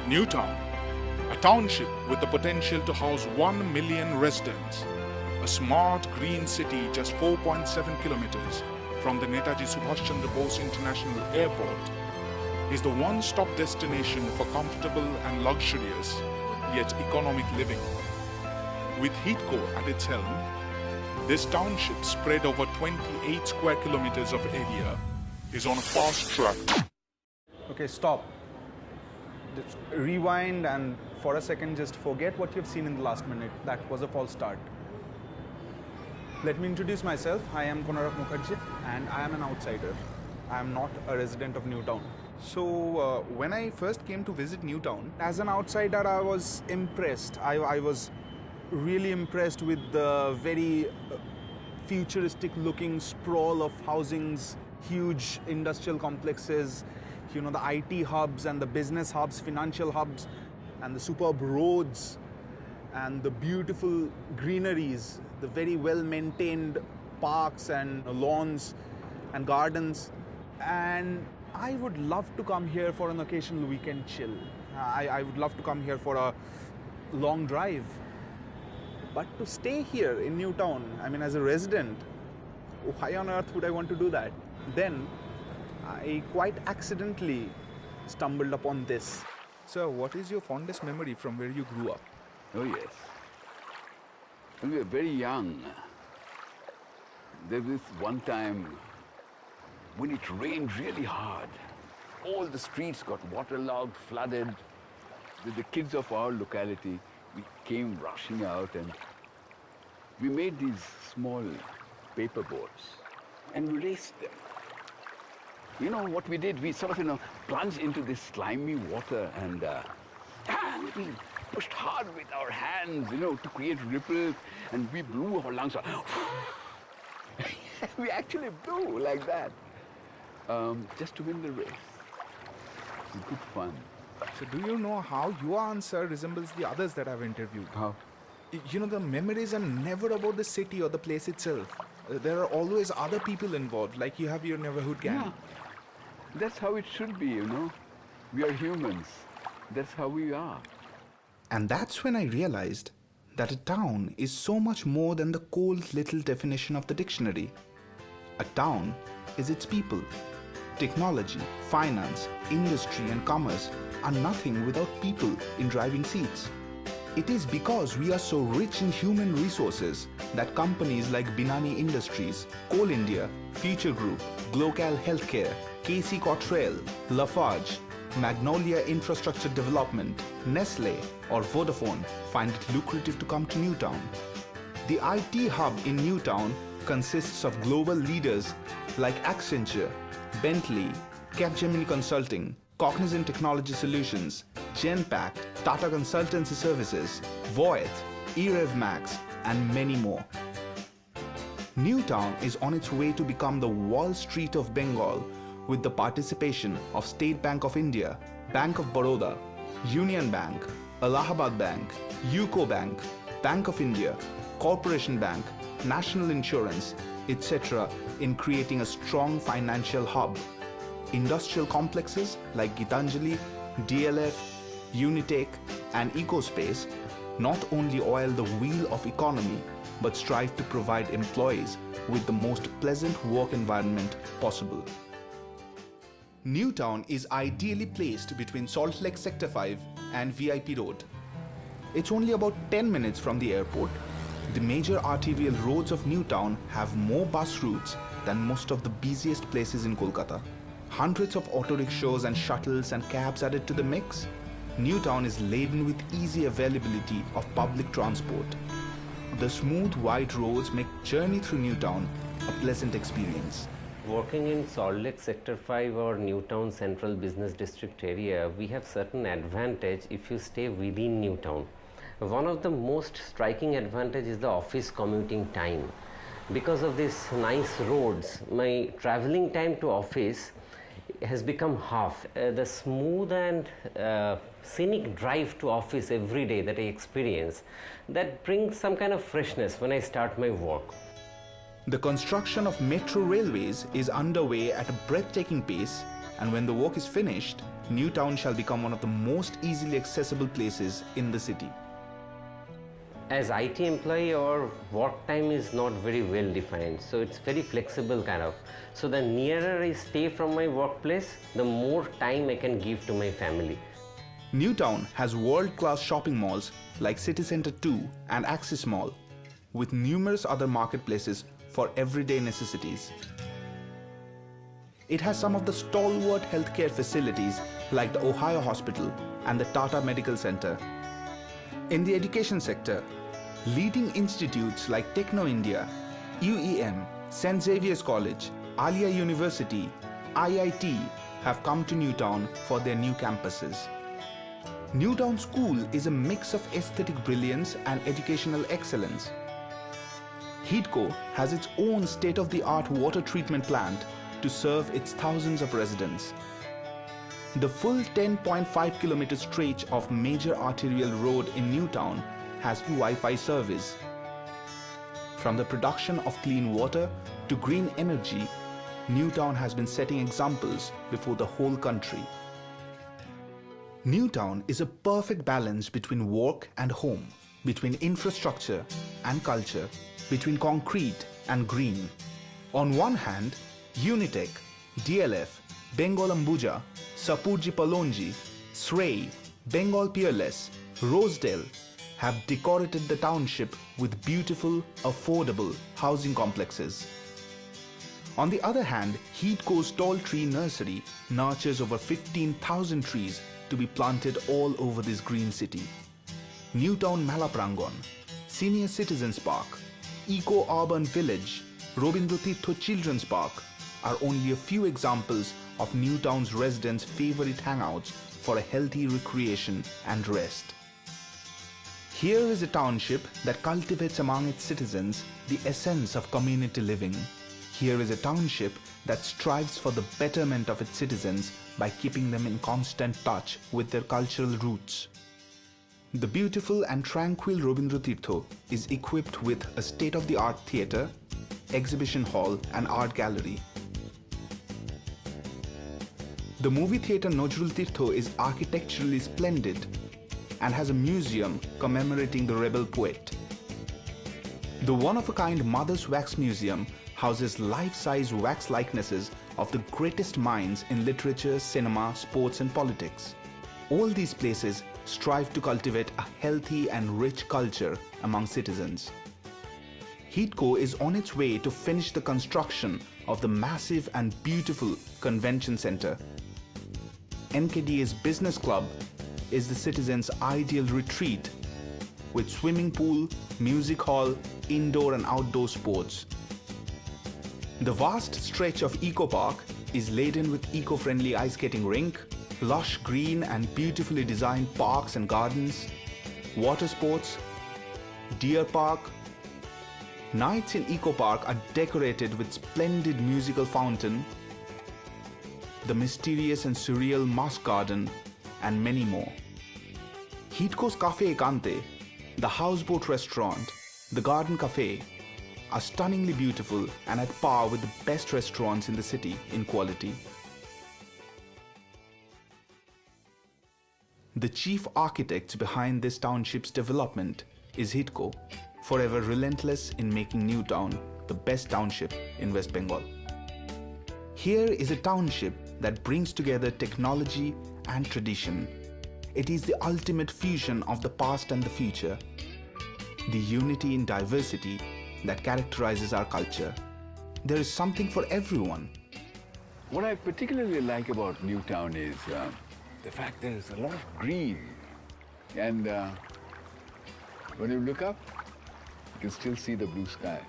Newtown, a township with the potential to house 1 million residents, a smart green city just 4.7 kilometers from the Netaji Subhash Chandra Bose International Airport, is the one-stop destination for comfortable and luxurious, yet economic living. With HEATCO at its helm, this township, spread over 28 square kilometers of area, is on a fast track. Okay, stop. Just rewind and for a second just forget what you've seen in the last minute. That was a false start. Let me introduce myself. I am Mukherjee and I am an outsider. I am not a resident of Newtown. So when I first came to visit Newtown, as an outsider I was impressed. I was really impressed with the very futuristic looking sprawl of housings, huge industrial complexes, you know, the IT hubs and the business hubs, financial hubs, and the superb roads and the beautiful greeneries, the very well-maintained parks and lawns and gardens. And I would love to come here for an occasional weekend chill. I would love to come here for a long drive. But to stay here in Newtown, I mean, as a resident, why on earth would I want to do that? Then I quite accidentally stumbled upon this. Sir, what is your fondest memory from where you grew up? Oh yes. When we were very young, there was one time when it rained really hard. All the streets got waterlogged, flooded. The kids of our locality, we came rushing out and we made these small paper boats and we raced them. You know what we did? We sort of, plunged into this slimy water and we pushed hard with our hands, to create ripples, and we blew our lungs out. We actually blew like that, just to win the race. It was good fun. So do you know how your answer resembles the others that I've interviewed? How? You know, the memories are never about the city or the place itself. There are always other people involved, like you have your neighborhood gang. Yeah. That's how it should be, We are humans. That's how we are. And that's when I realized that a town is so much more than the cold little definition of the dictionary. A town is its people. Technology, finance, industry and commerce are nothing without people in driving seats. It is because we are so rich in human resources that companies like Binani Industries, Coal India, Future Group, Glocal Healthcare, KC Cottrell, Lafarge, Magnolia Infrastructure Development, Nestle or Vodafone find it lucrative to come to Newtown. The IT hub in Newtown consists of global leaders like Accenture, Bentley, Capgemini Consulting, Cognizant Technology Solutions, Genpact, Tata Consultancy Services, Voith, eRevMax, and many more. Newtown is on its way to become the Wall Street of Bengal with the participation of State Bank of India, Bank of Baroda, Union Bank, Allahabad Bank, UCO Bank, Bank of India, Corporation Bank, National Insurance, etc. in creating a strong financial hub. Industrial complexes like Gitanjali, DLF, Unitech and EcoSpace not only oil the wheel of economy but strive to provide employees with the most pleasant work environment possible. Newtown is ideally placed between Salt Lake Sector 5 and VIP Road. It's only about 10 minutes from the airport. The major arterial roads of Newtown have more bus routes than most of the busiest places in Kolkata. Hundreds of auto rickshaws and shuttles and cabs added to the mix. Newtown is laden with easy availability of public transport. The smooth, wide roads make journey through Newtown a pleasant experience. Working in Salt Lake Sector 5 or Newtown Central Business District area, we have certain advantage if you stay within Newtown. One of the most striking advantage is the office commuting time. Because of these nice roads, my traveling time to office has become half. The smooth and scenic drive to office every day that I experience, that brings some kind of freshness when I start my work. The construction of metro railways is underway at a breathtaking pace, and when the work is finished, Newtown shall become one of the most easily accessible places in the city. As IT employee, our work time is not very well defined, so it's very flexible kind of. So the nearer I stay from my workplace, the more time I can give to my family. Newtown has world-class shopping malls like City Centre 2 and Axis Mall, with numerous other marketplaces for everyday necessities. It has some of the stalwart healthcare facilities like the Ohio Hospital and the Tata Medical Center. In the education sector, leading institutes like Techno India, UEM, St. Xavier's College, Alia University, IIT have come to Newtown for their new campuses. Newtown School is a mix of aesthetic brilliance and educational excellence. HEATCO has its own state-of-the-art water treatment plant to serve its thousands of residents. The full 10.5 kilometer stretch of major arterial road in Newtown has Wi-Fi service. From the production of clean water to green energy, Newtown has been setting examples before the whole country. Newtown is a perfect balance between work and home, between infrastructure and culture, between concrete and green. On one hand, Unitech, DLF, Bengal Ambuja, Sapurji Palonji, Srei, Bengal Peerless, Rosedale have decorated the township with beautiful, affordable housing complexes. On the other hand, HEATCO's tall tree nursery nurtures over 15,000 trees to be planted all over this green city. Newtown Malaprangon, Senior Citizens Park, Eco-Urban Village, Robindra Tirtho Children's Park are only a few examples of Newtown's residents' favorite hangouts for a healthy recreation and rest. Here is a township that cultivates among its citizens the essence of community living. Here is a township that strives for the betterment of its citizens by keeping them in constant touch with their cultural roots. The beautiful and tranquil Robindra Tirtho is equipped with a state-of-the-art theatre, exhibition hall and art gallery. The movie theatre Nazrul Tirtho is architecturally splendid and has a museum commemorating the rebel poet. The one-of-a-kind Mother's Wax Museum houses life-size wax likenesses of the greatest minds in literature, cinema, sports and politics. All these places strive to cultivate a healthy and rich culture among citizens. HEATCO is on its way to finish the construction of the massive and beautiful convention center. NKDA's business club is the citizens' ideal retreat with swimming pool, music hall, indoor and outdoor sports. The vast stretch of Eco Park is laden with eco-friendly ice skating rink, lush green and beautifully designed parks and gardens, water sports, deer park. Nights in Eco Park are decorated with splendid musical fountain, the mysterious and surreal Mask Garden, and many more. HEATCO's Cafe Ekante, the houseboat restaurant, the garden cafe are stunningly beautiful and at par with the best restaurants in the city in quality. The chief architect behind this township's development is HEATCO, forever relentless in making Newtown the best township in West Bengal. Here is a township that brings together technology and tradition. It is the ultimate fusion of the past and the future, the unity in diversity that characterizes our culture. There is something for everyone. What I particularly like about Newtown is the fact there's a lot of green. And when you look up, you can still see the blue sky.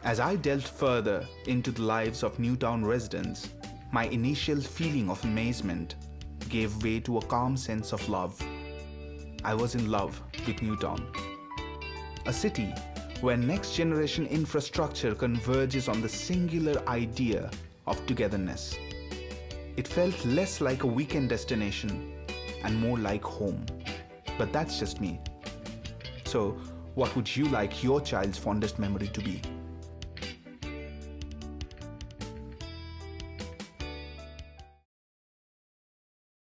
As I delved further into the lives of Newtown residents, my initial feeling of amazement gave way to a calm sense of love. I was in love with Newtown. A city where next-generation infrastructure converges on the singular idea of togetherness. It felt less like a weekend destination and more like home. But that's just me. So, what would you like your child's fondest memory to be?